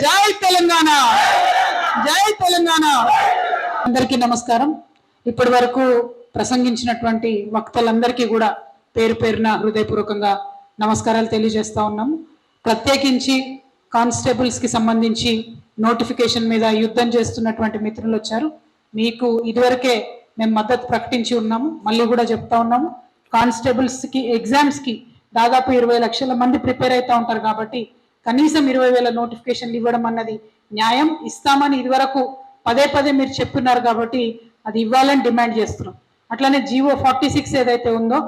జై తెలంగాణ, జై తెలంగాణ. అందరికీ నమస్కారం. ఇప్పటి వరకు ప్రసంగించినటువంటి వక్తలందరికీ కూడా పేరు పేరున హృదయపూర్వకంగా నమస్కారాలు తెలియజేస్తా ఉన్నాము. ప్రత్యేకించి కానిస్టేబుల్స్ కి సంబంధించి నోటిఫికేషన్ మీద యుద్ధం చేస్తున్నటువంటి మిత్రులు వచ్చారు. మీకు ఇదివరకే మేము మద్దతు ప్రకటించి ఉన్నాము, మళ్ళీ కూడా చెప్తా ఉన్నాము. కానిస్టేబుల్స్ కి ఎగ్జామ్స్ కి దాదాపు 20 లక్షల మంది ప్రిపేర్ అవుతా ఉంటారు కాబట్టి కనీసం 20,000 నోటిఫికేషన్లు ఇవ్వడం అన్నది న్యాయం. ఇస్తామని ఇదివరకు పదే పదే మీరు చెప్తున్నారు కాబట్టి అది ఇవ్వాలని డిమాండ్ చేస్తున్నాం. అట్లానే జీవో 46 ఏదైతే ఉందో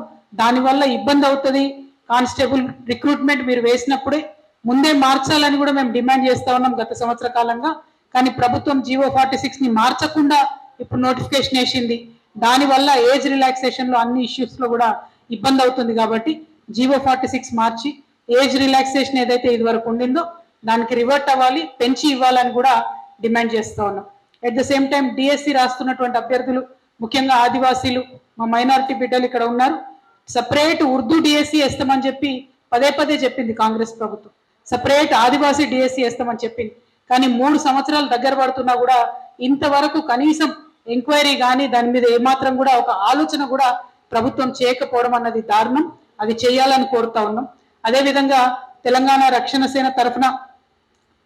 దానివల్ల ఇబ్బంది అవుతుంది. కానిస్టేబుల్ రిక్రూట్మెంట్ మీరు వేసినప్పుడే ముందే మార్చాలని కూడా మేము డిమాండ్ చేస్తా ఉన్నాం గత సంవత్సర కాలంగా. కానీ ప్రభుత్వం జీవో 46 ని మార్చకుండా ఇప్పుడు నోటిఫికేషన్ వేసింది. దానివల్ల ఏజ్ రిలాక్సేషన్ లో అన్ని ఇష్యూస్ లో కూడా ఇబ్బంది అవుతుంది కాబట్టి జీవో 46 మార్చి ఏజ్ రిలాక్సేషన్ ఏదైతే ఇది వరకు ఉండిందో దానికి రివర్ట్ అవ్వాలి, పెంచి ఇవ్వాలని కూడా డిమాండ్ చేస్తా ఉన్నాం. At the same time DSC రాస్తున్నటువంటి అభ్యర్థులు, ముఖ్యంగా ఆదివాసీలు, మా మైనారిటీ బిడ్డలు ఇక్కడ ఉన్నారు. సపరేట్ ఉర్దూ డిఎస్సి వేస్తామని చెప్పి పదే పదే చెప్పింది కాంగ్రెస్ ప్రభుత్వం. సపరేట్ ఆదివాసీ డిఎస్సి వేస్తామని చెప్పింది. కానీ 3 సంవత్సరాలు దగ్గర పడుతున్నా కూడా ఇంతవరకు కనీసం ఎంక్వైరీ కానీ దాని మీద ఏమాత్రం కూడా ఒక ఆలోచన కూడా ప్రభుత్వం చేయకపోవడం అన్నది దారుణం. అది చేయాలని కోరుతా ఉన్నాం. అదేవిధంగా తెలంగాణ రక్షణ సేన తరఫున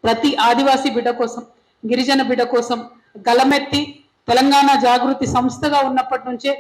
ప్రతి ఆదివాసీ బిడ్డ కోసం, గిరిజన బిడ్డ కోసం గలమెత్తి తెలంగాణ జాగృతి సంస్థగా ఉన్నప్పటి నుంచే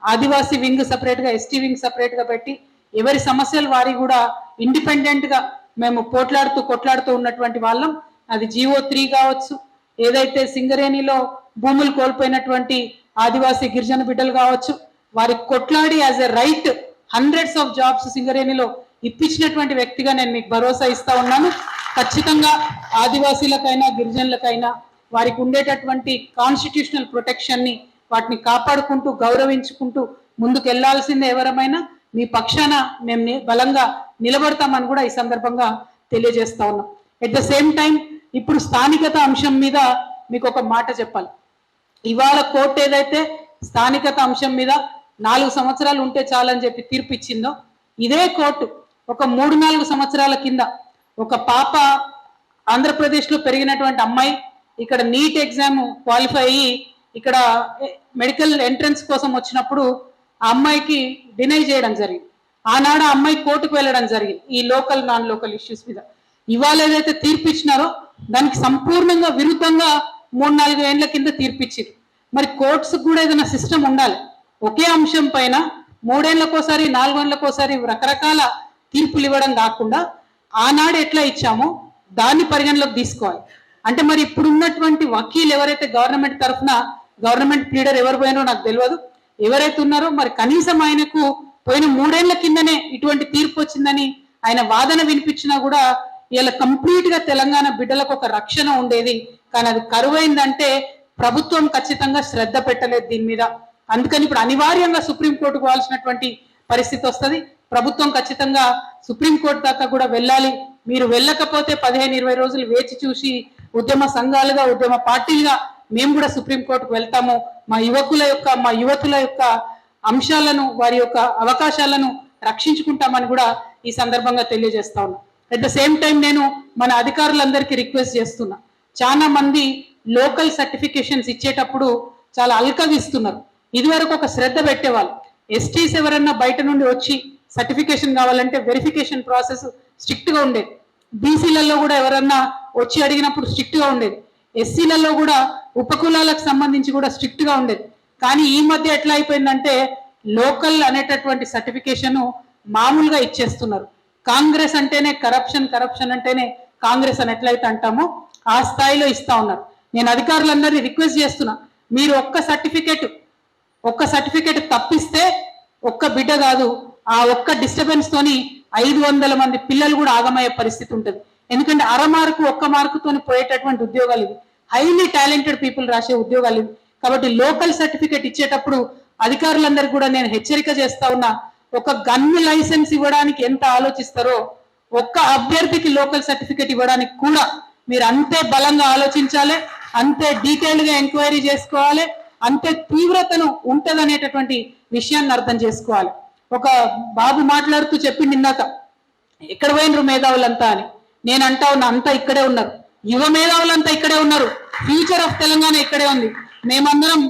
ఆదివాసీ వింగ్ సపరేట్ గా, ఎస్టీ వింగ్ సపరేట్ గా పెట్టి ఎవరి సమస్యలు వారి కూడా ఇండిపెండెంట్ గా మేము కొట్లాడుతూ ఉన్నటువంటి వాళ్ళం. అది జీవో 3 కావచ్చు, ఏదైతే సింగరేణిలో భూములు కోల్పోయినటువంటి ఆదివాసీ గిరిజన బిడ్డలు కావచ్చు, వారికి కొట్లాడి as a right hundreds of jobs సింగరేణిలో ఇప్పించినటువంటి వ్యక్తిగా నేను మీకు భరోసా ఇస్తా ఉన్నాను. ఖచ్చితంగా ఆదివాసీలకైనా గిరిజనులకైనా వారికి ఉండేటటువంటి కాన్స్టిట్యూషనల్ ప్రొటెక్షన్ ని వాటిని కాపాడుకుంటూ గౌరవించుకుంటూ ముందుకు వెళ్లాల్సిందే. ఎవరమైనా మీ పక్షాన మేము బలంగా నిలబడతామని కూడా ఈ సందర్భంగా తెలియజేస్తా ఉన్నాం. ఎట్ ద సేమ్ టైం ఇప్పుడు స్థానికత అంశం మీద మీకు ఒక మాట చెప్పాలి. ఇవాళ కోర్టు ఏదైతే స్థానికత అంశం మీద 4 సంవత్సరాలు ఉంటే చాలని చెప్పి తీర్పు ఇచ్చిందో, ఇదే కోర్టు ఒక 3-4 సంవత్సరాల కింద ఒక పాప ఆంధ్రప్రదేశ్ లో పెరిగినటువంటి అమ్మాయి ఇక్కడ నీట్ ఎగ్జామ్ క్వాలిఫై అయ్యి ఇక్కడ మెడికల్ ఎంట్రన్స్ కోసం వచ్చినప్పుడు ఆ అమ్మాయికి డినై చేయడం జరిగింది. ఆనాడు ఆ అమ్మాయి కోర్టుకు వెళ్ళడం జరిగింది ఈ లోకల్ నాన్ లోకల్ ఇష్యూస్ మీద. ఇవాళ ఏదైతే తీర్పు ఇచ్చినారో దానికి సంపూర్ణంగా విరుద్ధంగా 3-4 ఏళ్ల కింద తీర్పిచ్చారు. మరి కోర్ట్స్ కూడా ఏదైనా సిస్టమ్ ఉండాలి. ఒకే అంశం పైన 3 ఏళ్లకోసారి 4 ఏళ్లకోసారి రకరకాల తీర్పులు ఇవ్వడం కాకుండా ఆనాడు ఎట్లా ఇచ్చామో దాన్ని పరిగణలోకి తీసుకోవాలి. అంటే మరి ఇప్పుడు ఉన్నటువంటి వకీలు ఎవరైతే గవర్నమెంట్ తరఫున, గవర్నమెంట్ ప్లీడర్ ఎవరు పోయినో నాకు తెలియదు, ఎవరైతే ఉన్నారో మరి కనీసం ఆయనకు పోయిన 3 ఏళ్ల కిందనే ఇటువంటి తీర్పు వచ్చిందని ఆయన వాదన వినిపించినా కూడా ఇలా కంప్లీట్ గా తెలంగాణ బిడ్డలకు ఒక రక్షణ ఉండేది. కానీ అది కరువైందంటే ప్రభుత్వం ఖచ్చితంగా శ్రద్ధ పెట్టలేదు దీని మీద. అందుకని ఇప్పుడు అనివార్యంగా సుప్రీంకోర్టుకు పోవాల్సినటువంటి పరిస్థితి వస్తుంది. ప్రభుత్వం ఖచ్చితంగా సుప్రీంకోర్టు దాకా కూడా వెళ్ళాలి. మీరు వెళ్ళకపోతే 15-20 రోజులు వేచి చూసి ఉద్యమ సంఘాలుగా, ఉద్యమ పార్టీలుగా మేము కూడా సుప్రీంకోర్టుకు వెళ్తాము. మా యువతుల యొక్క అంశాలను, వారి యొక్క అవకాశాలను రక్షించుకుంటామని కూడా ఈ సందర్భంగా తెలియజేస్తా ఉన్నాం. అట్ ద సేమ్ టైం నేను మన అధికారులందరికీ రిక్వెస్ట్ చేస్తున్నా, చాలా మంది లోకల్ సర్టిఫికేషన్స్ ఇచ్చేటప్పుడు చాలా అల్కగా ఇస్తున్నారు. ఇదివరకు ఒక శ్రద్ధ పెట్టేవాళ్ళు. ఎస్టీస్ ఎవరన్నా బయట నుండి వచ్చి సర్టిఫికేషన్ కావాలంటే వెరిఫికేషన్ ప్రాసెస్ స్ట్రిక్ట్ గా ఉండేది. బీసీలలో కూడా ఎవరన్నా వచ్చి అడిగినప్పుడు స్ట్రిక్ట్ గా ఉండేది. ఎస్సీలలో కూడా ఉపకులాలకు సంబంధించి కూడా స్ట్రిక్ట్ గా ఉండేది. కానీ ఈ మధ్య ఎట్లా అయిపోయిందంటే లోకల్ అనేటటువంటి సర్టిఫికేషన్ మామూలుగా ఇచ్చేస్తున్నారు. కాంగ్రెస్ అంటేనే కరప్షన్, కరప్షన్ అంటేనే కాంగ్రెస్ అని ఎట్లయితే అంటామో ఆ స్థాయిలో ఇస్తా ఉన్నారు. నేను అధికారులందరినీ రిక్వెస్ట్ చేస్తున్నా, మీరు ఒక్క సర్టిఫికేట్ తప్పిస్తే ఒక్క బిడ్డ కాదు, ఆ ఒక్క డిస్టర్బెన్స్ తోని 500 మంది పిల్లలు కూడా ఆగమయ్యే పరిస్థితి ఉంటుంది. ఎందుకంటే ఒక్క మార్కుతోని పోయేటటువంటి ఉద్యోగాలు ఇవి. హైలీ టాలెంటెడ్ పీపుల్ రాసే ఉద్యోగాలు ఇవి. కాబట్టి లోకల్ సర్టిఫికేట్ ఇచ్చేటప్పుడు అధికారులందరికీ కూడా నేను హెచ్చరిక చేస్తా ఉన్నా, ఒక గన్ లైసెన్స్ ఇవ్వడానికి ఎంత ఆలోచిస్తారో ఒక్క అభ్యర్థికి లోకల్ సర్టిఫికేట్ ఇవ్వడానికి కూడా మీరు అంతే బలంగా ఆలోచించాలి, అంతే డీటెయిల్ గా ఎంక్వైరీ చేసుకోవాలి, అంతే తీవ్రతను ఉంటదనేటటువంటి విషయాన్ని అర్థం చేసుకోవాలి. ఒక బాబు మాట్లాడుతూ చెప్పింది ఇందాక, ఎక్కడ పోయినరు మేధావులంతా అని. నేను అంటా ఉన్నా, అంతా ఇక్కడే ఉన్నారు. యువ మేధావులంతా ఇక్కడే ఉన్నారు, ఫ్యూచర్ ఆఫ్ తెలంగాణ ఇక్కడే ఉంది. మేమందరం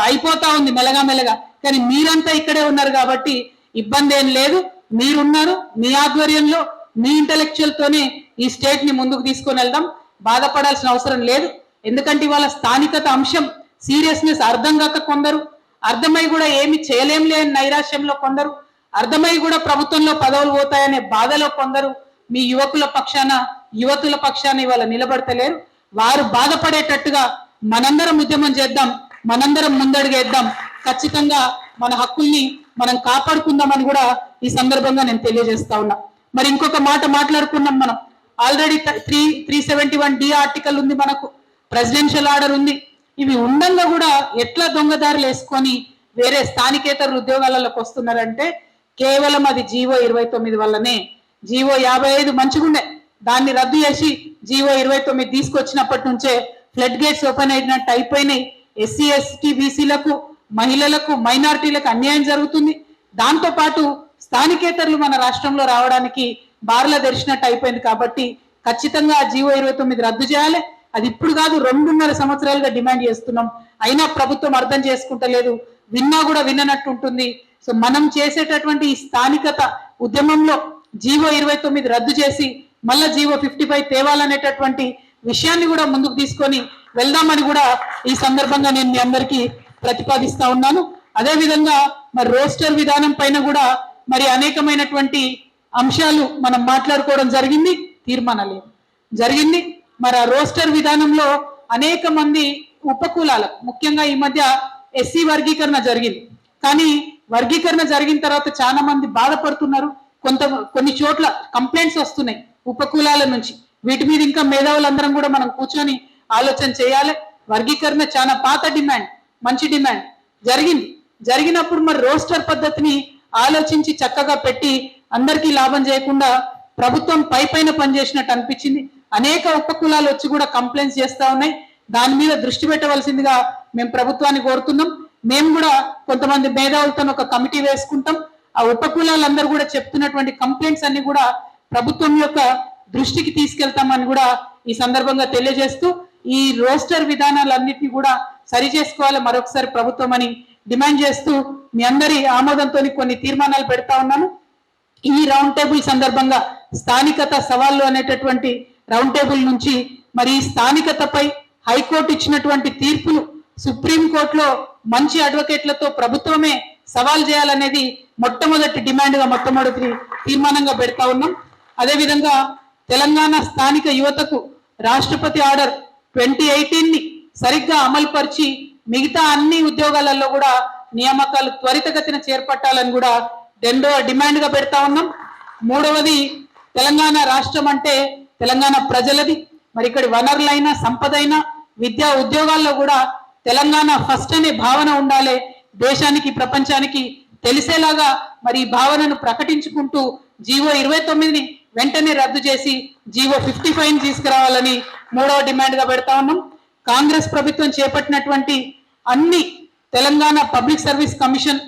అయిపోతా ఉంది మెల్లగా మెల్లగా, కానీ మీరంతా ఇక్కడే ఉన్నారు కాబట్టి ఇబ్బంది ఏం లేదు. మీరున్నారు, మీ ఆధ్వర్యంలో మీ ఇంటెలెక్చువల్ తోనే ఈ స్టేట్ ని ముందుకు తీసుకొని వెళ్దాం. బాధపడాల్సిన అవసరం లేదు. ఎందుకంటే ఇవాళ స్థానికత అంశం సీరియస్నెస్ అర్థం కాక కొందరు, అర్థమై కూడా ఏమి చేయలేంలే అని నైరాశ్యంలో కొందరు, అర్థమై కూడా ప్రభుత్వంలో పదవులు పోతాయనే బాధలో కొందరు మీ యువకుల పక్షాన యువతుల పక్షాన ఇవాళ నిలబడతలేరు. వారు బాధపడేటట్టుగా మనందరం ఉద్యమం చేద్దాం, మనందరం ముందడుగేద్దాం. ఖచ్చితంగా మన హక్కుల్ని మనం కాపాడుకుందామని కూడా ఈ సందర్భంగా నేను తెలియజేస్తా ఉన్నా. మరి ఇంకొక మాట మాట్లాడుకున్నాం మనం, ఆల్రెడీ 371D ఆర్టికల్ ఉంది, మనకు ప్రెసిడెన్షియల్ ఆర్డర్ ఉంది. ఇవి ఉండంగా కూడా ఎట్లా దొంగదారులు వేసుకొని వేరే స్థానికేతర ఉద్యోగాలలోకి వస్తున్నారంటే కేవలం అది జీవో 29 వల్లనే. జీవో 55 మంచిగుండే, దాన్ని రద్దు చేసి జీవో 29 తీసుకొచ్చినప్పటి నుంచే ఫ్లడ్ గేట్స్ ఓపెన్ అయినట్టు అయిపోయినాయి. ఎస్సీ ఎస్టీ బీసీలకు, మహిళలకు, మైనారిటీలకు అన్యాయం జరుగుతుంది. దాంతో పాటు స్థానికేతరులు మన రాష్ట్రంలో రావడానికి బార్ల తెరిచినట్టు అయిపోయింది. కాబట్టి ఖచ్చితంగా జీవో 29 రద్దు చేయాలి. అది ఇప్పుడు కాదు, 2.5 సంవత్సరాలుగా డిమాండ్ చేస్తున్నాం. అయినా ప్రభుత్వం అర్థం చేసుకుంటలేదు, విన్నా కూడా విన్నట్టు ఉంటుంది. సో మనం చేసేటటువంటి ఈ స్థానికత ఉద్యమంలో జీవో 29 రద్దు చేసి మళ్ళా జీవో 55 తేవాలనేటటువంటి విషయాన్ని కూడా ముందుకు తీసుకొని వెళ్దామని కూడా ఈ సందర్భంగా నేను మీ అందరికీ ప్రతిపాదిస్తా ఉన్నాను. అదేవిధంగా మరి రోస్టర్ విధానం పైన కూడా మరి అనేకమైనటువంటి అంశాలు మనం మాట్లాడుకోవడం జరిగింది, తీర్మానాలు జరిగింది. మరి ఆ రోస్టర్ విధానంలో అనేక మంది ఉపకులాలకు, ముఖ్యంగా ఈ మధ్య ఎస్సీ వర్గీకరణ జరిగింది, కానీ వర్గీకరణ జరిగిన తర్వాత చాలా మంది బాధపడుతున్నారు. కొన్ని చోట్ల కంప్లైంట్స్ వస్తున్నాయి ఉపకులాల నుంచి. వీటి మీద ఇంకా మేధావులందరం కూడా మనం కూర్చొని ఆలోచన చేయాలి. వర్గీకరణ చాలా పాత డిమాండ్, మంచి డిమాండ్ జరిగినప్పుడు మరి రోస్టర్ పద్ధతిని ఆలోచించి చక్కగా పెట్టి అందరికీ లాభం చేయకుండా ప్రభుత్వం పైన పనిచేసినట్టు అనిపించింది. అనేక ఉపకులాలు వచ్చి కూడా కంప్లైంట్స్ చేస్తా ఉన్నాయి. దాని మీద దృష్టి పెట్టవలసిందిగా మేము ప్రభుత్వాన్ని కోరుతున్నాం. మేము కూడా కొంతమంది మేధావులతో ఒక కమిటీ వేసుకుంటాం. ఆ ఉపకులాలందరూ కూడా చెప్తున్నటువంటి కంప్లైంట్స్ అన్ని కూడా ప్రభుత్వం యొక్క దృష్టికి తీసుకెళ్తామని కూడా ఈ సందర్భంగా తెలియజేస్తూ, ఈ రోస్టర్ విధానాలన్నింటినీ కూడా సరి చేసుకోవాలి మరొకసారి ప్రభుత్వం అని డిమాండ్ చేస్తూ మీ అందరి ఆమోదంతో కొన్ని తీర్మానాలు పెడతా ఉన్నాను. ఈ రౌండ్ టేబుల్ సందర్భంగా స్థానికత సవాళ్ళు అనేటటువంటి రౌండ్ టేబుల్ నుంచి మరి స్థానికతపై హైకోర్టు ఇచ్చినటువంటి తీర్పులు, సుప్రీంకోర్టులో మంచి అడ్వకేట్లతో ప్రభుత్వమే సవాల్ చేయాలనేది మొట్టమొదటి డిమాండ్ గా మొట్టమొదటి తీర్మానంగా పెడతా ఉన్నాం. అదేవిధంగా తెలంగాణ స్థానిక యువతకు రాష్ట్రపతి ఆర్డర్ 2018ని సరిగ్గా అమలుపరిచి మిగతా అన్ని ఉద్యోగాలలో కూడా నియామకాలు త్వరితగతిన చేపట్టాలని కూడా రెండవ డిమాండ్ గా పెడతా ఉన్నాం. మూడవది, తెలంగాణ రాష్ట్రం అంటే తెలంగాణ ప్రజలది. మరి ఇక్కడ వనరులైనా, సంపదైనా, విద్యా ఉద్యోగాల్లో కూడా తెలంగాణ ఫస్ట్ అనే భావన ఉండాలి. దేశానికి, ప్రపంచానికి తెలిసేలాగా మరి ఈ భావనను ప్రకటించుకుంటూ జీవో 29ని వెంటనే రద్దు చేసి జీవో 55ని తీసుకురావాలని మూడవ డిమాండ్ గా పెడతా ఉన్నాం. కాంగ్రెస్ ప్రభుత్వం చేపట్టినటువంటి అన్ని తెలంగాణ పబ్లిక్ సర్వీస్ కమిషన్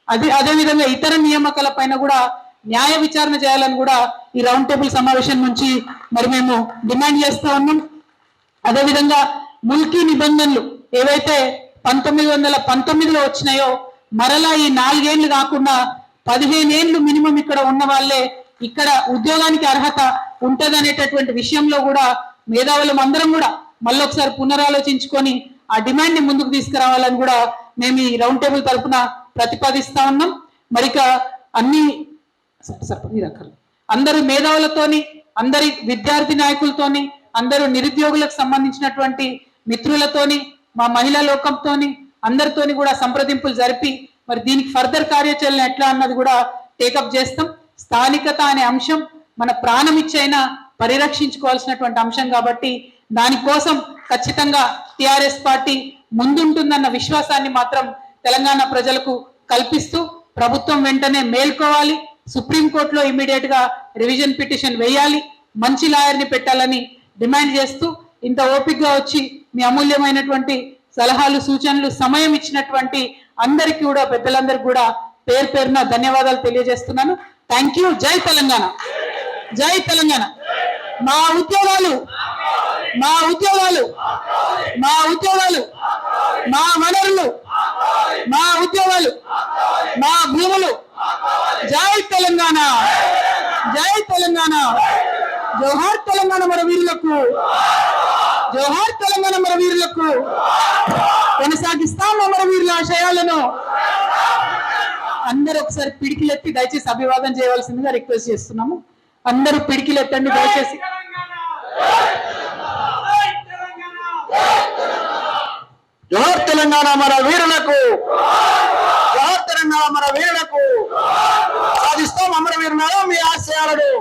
అదేవిధంగా ఇతర నియామకాల పైన కూడా న్యాయ విచారణ చేయాలని కూడా ఈ రౌండ్ టేబుల్ సమావేశం నుంచి మరి మేము డిమాండ్ చేస్తా ఉన్నాం. అదేవిధంగా ముల్కీ నిబంధనలు ఏవైతే 1919లో వచ్చినాయో మరలా ఈ 4 ఏళ్ళు కాకుండా 15 ఏళ్ళు మినిమం ఇక్కడ ఉన్న వాళ్ళే ఇక్కడ ఉద్యోగానికి అర్హత ఉంటదనేటటువంటి విషయంలో కూడా మేధావులం అందరం కూడా మళ్ళొకసారి పునరాలోచించుకొని ఆ డిమాండ్ ని ముందుకు తీసుకురావాలని కూడా మేము ఈ రౌండ్ టేబుల్ తరఫున ప్రతిపాదిస్తా ఉన్నాం. మరిక అన్ని అందరు మేధావులతోని, అందరి విద్యార్థి నాయకులతోని, అందరూ నిరుద్యోగులకు సంబంధించినటువంటి మిత్రులతోని, మా మహిళా లోకంతోని అందరితోని కూడా సంప్రదింపులు జరిపి మరి దీనికి ఫర్దర్ కార్యాచరణ ఎట్లా అన్నది కూడా టేకప్ చేస్తాం. స్థానికత అనే అంశం మన ప్రాణం ఇచ్చైనా పరిరక్షించుకోవాల్సినటువంటి అంశం కాబట్టి దానికోసం ఖచ్చితంగా టిఆర్ఎస్ పార్టీ ముందుంటుందన్న విశ్వాసాన్ని మాత్రం తెలంగాణ ప్రజలకు కల్పిస్తూ ప్రభుత్వం వెంటనే మేల్కోవాలి. సుప్రీంకోర్టులో ఇమీడియట్ గా రివిజన్ పిటిషన్ వేయాలి, మంచి లాయర్ని పెట్టాలని డిమాండ్ చేస్తూ ఇంత ఓపికగా వచ్చి మీ అమూల్యమైనటువంటి సలహాలు, సూచనలు, సమయం ఇచ్చినటువంటి అందరికీ కూడా, పెద్దలందరికీ కూడా పేరు పేరున ధన్యవాదాలు తెలియజేస్తున్నాను. Thank you. జై తెలంగాణ, జై తెలంగాణ. మా ఉద్యోగాలు మా ఉద్యోగాలు మా ఉద్యోగాలు మా వనరులు మా ఉద్యోగాలు మా భూములు. జై తెలంగాణ, జై తెలంగాణ, జోహార్ తెలంగాణ మన వీరులకు, జోహార్ తెలంగాణ మన వీరులకు. కొనసాగిస్తాం మన వీరుల ఆశయాలను. అందరూ ఒకసారి పిడికిలెత్తి దయచేసి అభివాదం చేయవలసిందిగా రిక్వెస్ట్ చేస్తున్నాము. అందరూ పిడికిలెత్తండి దయచేసి. జోహార్ తెలంగాణ మన వీరులకు, జోహార్ తెలంగాణ మన వీరులకు. సాధిస్తాం అమరవీరులను మీ ఆశయాలను.